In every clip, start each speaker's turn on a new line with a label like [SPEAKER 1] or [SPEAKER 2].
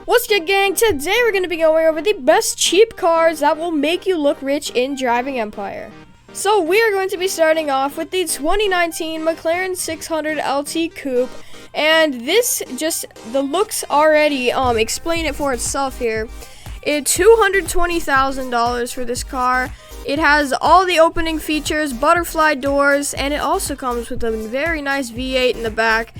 [SPEAKER 1] What's good, gang? Today we're going to be going over the best cheap cars that will make you look rich in Driving Empire. So we are going to be starting off with the 2019 McLaren 600 LT Coupe, and this the looks already explain it for itself here. It's $220,000 for this car. It has all the opening features, butterfly doors, and it also comes with a very nice V8 in the back.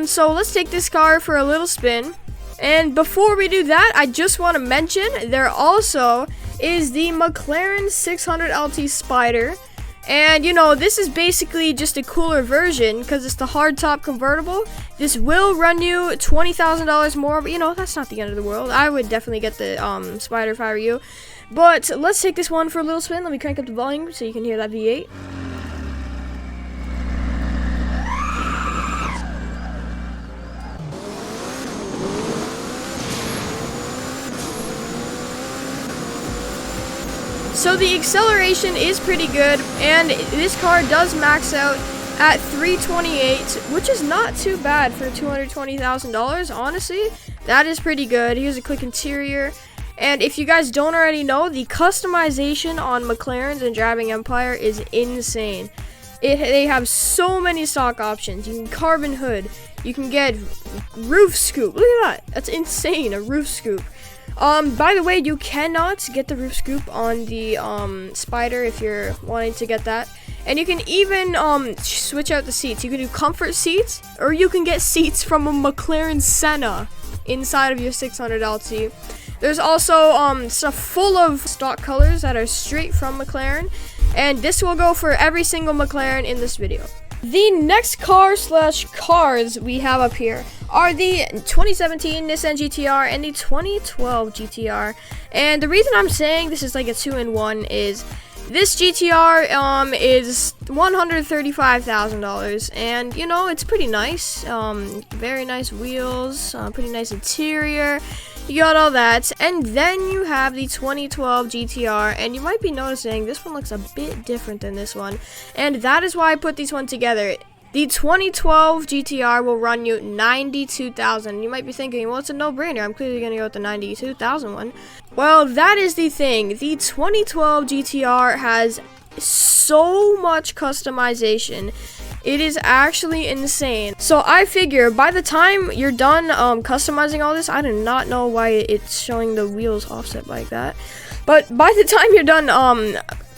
[SPEAKER 1] So let's take this car for a little spin. And before we do that, I just want to mention there also is the McLaren 600 LT Spider. And you know, this is basically just a cooler version because it's the hardtop convertible. This will run you $20,000 more, but you know, that's not the end of the world. I would definitely get the Spider if I were you. But let's take this one for a little spin. Let me crank up the volume so you can hear that V8. So the acceleration is pretty good, and this car does max out at 328, which is not too bad for $220,000, honestly. That is pretty good. Here's a quick interior. And if you guys don't already know, the customization on McLarens and Driving Empire is insane. They have so many stock options. You can carbon hood. You can get roof scoop. Look at that. That's insane, a roof scoop. By the way, you cannot get the roof scoop on the Spider if you're wanting to get that. And you can even switch out the seats. You can do comfort seats, or you can get seats from a McLaren Senna inside of your 600 LT. There's also stuff full of stock colors that are straight from McLaren, and this will go for every single McLaren in this video. The next cars we have up here are the 2017 Nissan GT-R and the 2012 GT-R. And the reason I'm saying this is like a 2-in-1 is this GT-R is $135,000, and you know, it's pretty nice. Very nice wheels, pretty nice interior. You got all that. And then you have the 2012 GT-R, and you might be noticing this one looks a bit different than this one, and that is why I put these one together. The 2012 GT-R will run you $92,000. You might be thinking, well, it's a no-brainer. I'm clearly going to go with the $92,000 one. Well, that is the thing. The 2012 GT-R has so much customization. It is actually insane. So I figure by the time you're done customizing all this, I do not know why it's showing the wheels offset like that. But by the time you're done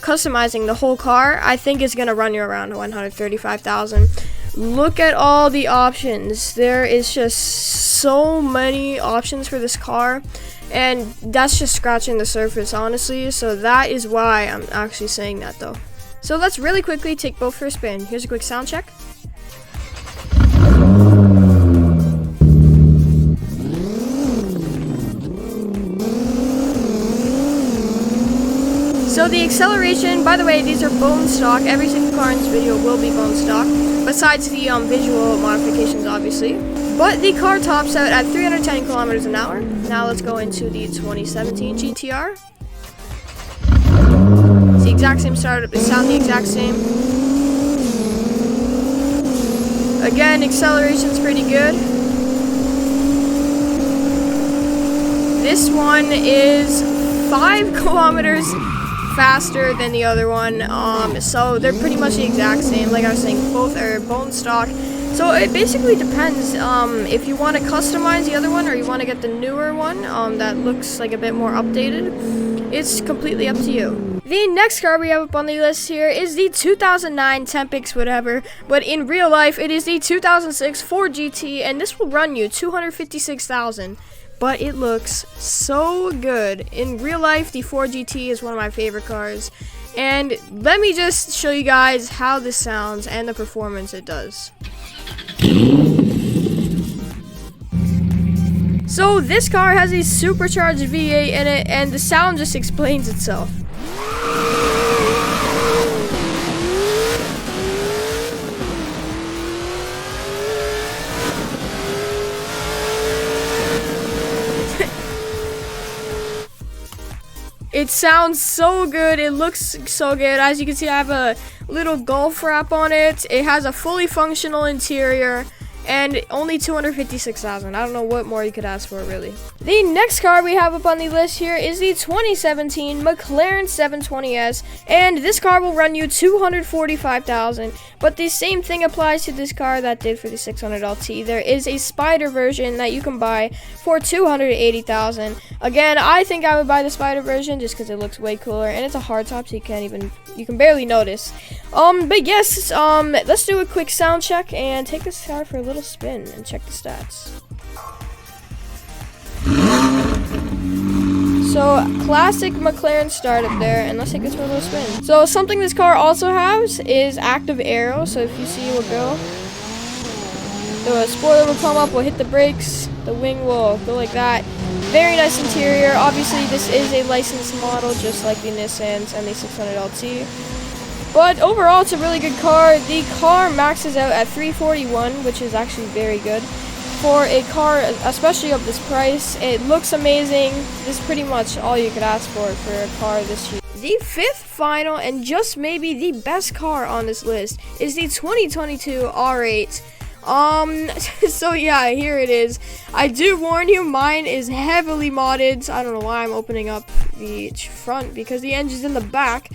[SPEAKER 1] customizing the whole car, I think it's gonna run you around $135,000. Look at all the options. There is just so many options for this car, and that's just scratching the surface, honestly. So that is why I'm actually saying that, though. So let's really quickly take both for a spin. Here's a quick sound check. So the acceleration, by the way, these are bone stock. Every single car in this video will be bone stock, besides the visual modifications, obviously. But the car tops out at 310 kilometers an hour. Now let's go into the 2017 GT-R. It's the exact same startup. It sounds the exact same. Again, acceleration's pretty good. This one is 5 kilometers faster than the other one, so they're pretty much the exact same. Like I was saying, both are bone stock. So it basically depends if you want to customize the other one or you want to get the newer one that looks like a bit more updated. It's completely up to you. The next car we have up on the list here is the 2009 Tempix whatever, but in real life it is the 2006 Ford GT, and this will run you $256,000. But it looks so good. In real life, the Ford GT is one of my favorite cars. And let me just show you guys how this sounds and the performance it does. So this car has a supercharged V8 in it, and the sound just explains itself. It sounds so good. It looks so good. As you can see, I have a little golf wrap on it. It has a fully functional interior. and only 256,000. I don't know what more you could ask for, really. The next car we have up on the list here is the 2017 McLaren 720S, and this car will run you 245,000. But the same thing applies to this car that did for the 600 LT. There is a Spider version that you can buy for 280,000. Again, I think I would buy the Spider version just because it looks way cooler, and it's a hardtop, so you can barely notice. But yes, let's do a quick sound check and take this car for a little spin and check the stats. So, classic McLaren start up there, and let's take this for a little spin. So, something this car also has is active aero, so if you see, we'll go. The spoiler will come up, we'll hit the brakes, the wing will go like that. Very nice interior. Obviously, this is a licensed model, just like the Nissans and the 600 LT. But overall, it's a really good car. The car maxes out at 341, which is actually very good. For a car, especially of this price, it looks amazing. This is pretty much all you could ask for a car this cheap. The fifth, final, and just maybe the best car on this list is the 2022 R8. So yeah, here it is. I do warn you, mine is heavily modded. I don't know why I'm opening up the front, because the engine's in the back.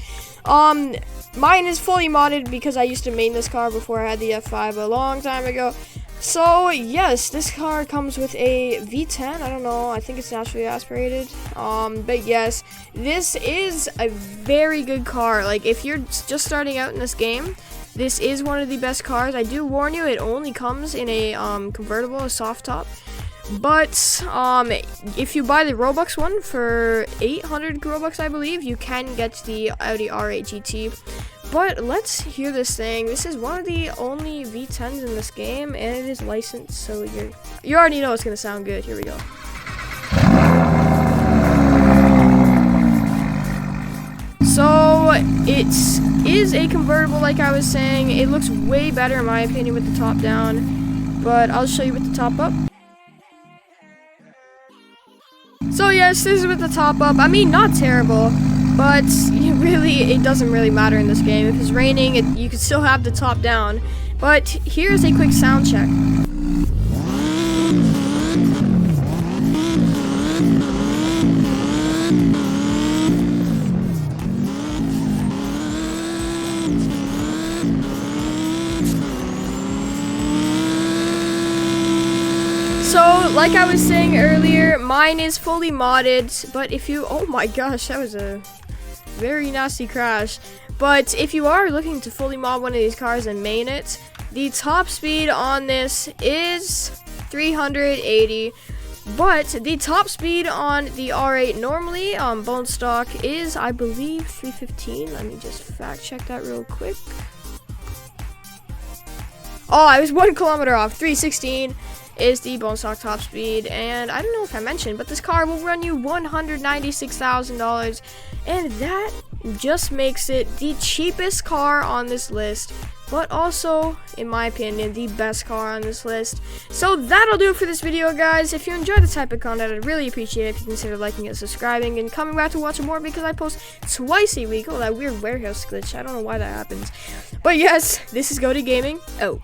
[SPEAKER 1] Mine is fully modded because I used to main this car before I had the F5 a long time ago. So yes, this car comes with a V10. I don't know, I think it's naturally aspirated. But yes, this is a very good car. Like, if you're just starting out in this game, this is one of the best cars. I do warn you, it only comes in a convertible, a soft top. But if you buy the Robux one for 800 Robux, I believe, you can get the Audi R8 GT. But let's hear this thing. This is one of the only V10s in this game, and it is licensed, so you already know it's gonna sound good. Here we go. So it is a convertible, like I was saying. It looks way better in my opinion with the top down, but I'll show you with the top up. So yes, this is with the top up. I mean, not terrible, but it doesn't really matter in this game. If it's raining, you can still have the top down. But here's a quick sound check. So, like I was saying earlier, mine is fully modded, but oh my gosh, that was a very nasty crash. But if you are looking to fully mod one of these cars and main it, the top speed on this is 380, but the top speed on the R8 normally on bone stock is, I believe, 315. Let me just fact check that real quick. Oh, I was 1 kilometer off. 316 is the bone stock top speed, and I don't know if I mentioned, but this car will run you $196,000, and that just makes it the cheapest car on this list, but also, in my opinion, the best car on this list. So that'll do it for this video, guys. If you enjoy the type of content, I'd really appreciate it if you consider liking and subscribing and coming back to watch more, because I post twice a week. Oh, that weird warehouse glitch. I don't know why that happens. But yes, this is Goaty Gaming. Oh.